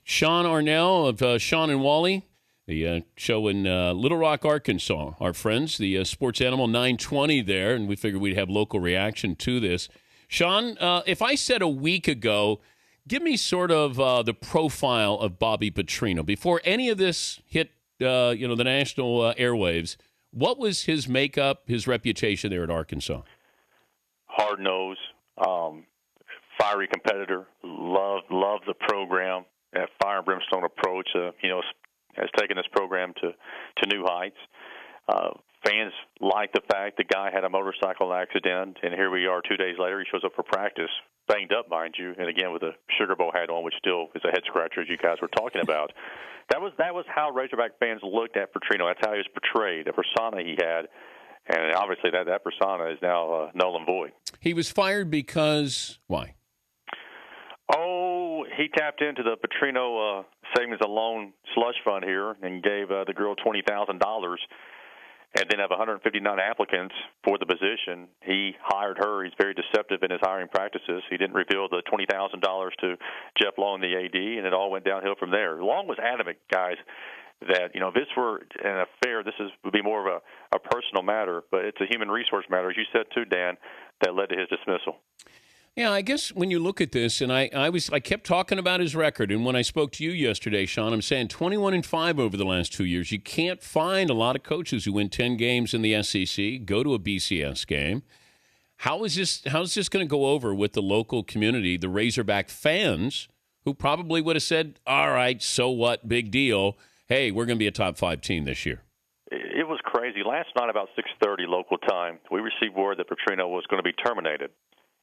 Shawn Arnell of Shawn and Wally, the show in Little Rock, Arkansas. Our friends, the Sports Animal 920 there, and we figured we'd have local reaction to this. Shawn, if I said a week ago, give me sort of the profile of Bobby Petrino. Before any of this hit the national airwaves, what was his makeup, his reputation there at Arkansas? Hard-nosed, fiery competitor, loved the program, that fire and brimstone approach, has taken this program to new heights. Fans like the fact the guy had a motorcycle accident, and here we are 2 days later. He shows up for practice, banged up, mind you, and again with a Sugar Bowl hat on, which still is a head-scratcher, as you guys were talking about. That was how Razorback fans looked at Petrino. That's how he was portrayed, the persona he had. And obviously that persona is now null and void. He was fired because why? Oh, he tapped into the Petrino savings and loan slush fund here and gave the girl $20,000 and then have 159 applicants for the position. He hired her. He's very deceptive in his hiring practices. He didn't reveal the $20,000 to Jeff Long, the AD, and it all went downhill from there. Long was adamant, guys, that, if this were an affair, would be more of a personal matter, but it's a human resource matter, as you said too, Dan, that led to his dismissal. Yeah, I guess when you look at this, and I kept talking about his record, and when I spoke to you yesterday, Shawn, I'm saying 21-5 over the last 2 years. You can't find a lot of coaches who win 10 games in the SEC, go to a BCS game. How's this going to go over with the local community, the Razorback fans, who probably would have said, all right, so what, big deal. Hey, we're going to be a top 5 team this year. It was crazy. Last night, about 6:30 local time, we received word that Petrino was going to be terminated.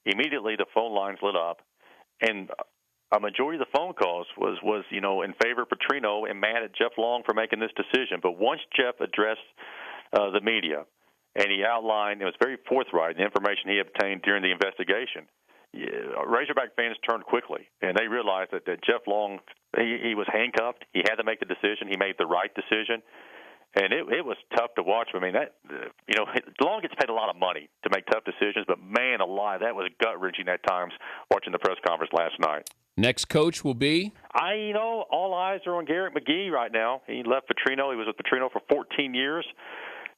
Immediately, the phone lines lit up, and a majority of the phone calls was in favor of Petrino and mad at Jeff Long for making this decision. But once Jeff addressed the media, and he outlined, it was very forthright, the information he obtained during the investigation, Razorback fans turned quickly, and they realized that Jeff Long, he was handcuffed. He had to make the decision. He made the right decision. And it was tough to watch. I mean, Long gets paid a lot of money to make tough decisions, but man alive, that was gut-wrenching at times watching the press conference last night. Next coach will be? All eyes are on Garrett McGee right now. He left Petrino. He was with Petrino for 14 years.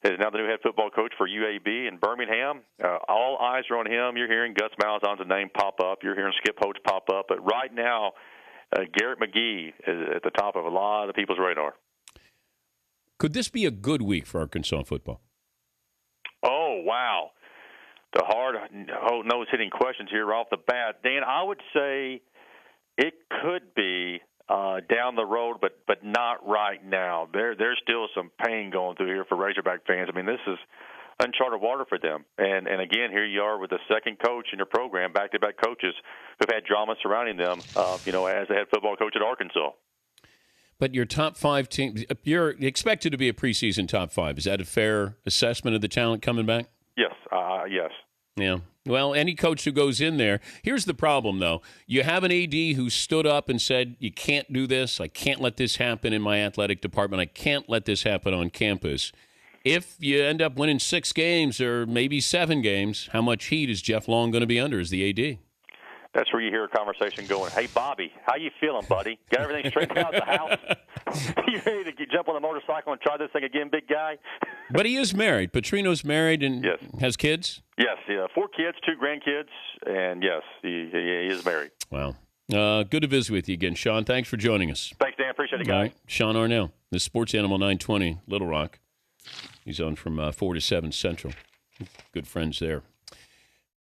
He's now the new head football coach for UAB in Birmingham. All eyes are on him. You're hearing Gus Malzahn's name pop up. You're hearing Skip Holtz pop up. But right now, Garrett McGee is at the top of a lot of people's radar. Could this be a good week for Arkansas football? Oh, wow. The hard nose-hitting questions here right off the bat. Dan, I would say it could be down the road, but not right now. There's still some pain going through here for Razorback fans. I mean, this is uncharted water for them. And again, here you are with the second coach in your program, back-to-back coaches who've had drama surrounding them, as the head football coach at Arkansas. But your top 5 team, you're expected to be a preseason top 5. Is that a fair assessment of the talent coming back? Yes. Yes. Yeah. Well, any coach who goes in there, here's the problem, though. You have an AD who stood up and said, you can't do this. I can't let this happen in my athletic department. I can't let this happen on campus. If you end up winning 6 games or maybe 7 games, how much heat is Jeff Long going to be under as the AD? That's where you hear a conversation going, hey, Bobby, how you feeling, buddy? Got everything straightened out at the house? You ready to jump on a motorcycle and try this thing again, big guy? But he is married. Petrino's married and yes. Has kids? Yes, 4 kids, 2 grandkids, and yes, he is married. Wow. Good to visit with you again, Shawn. Thanks for joining us. Thanks, Dan. Appreciate it, guys. Right. Shawn Arnell, the Sports Animal 920, Little Rock. He's on from 4 to 7 Central. Good friends there.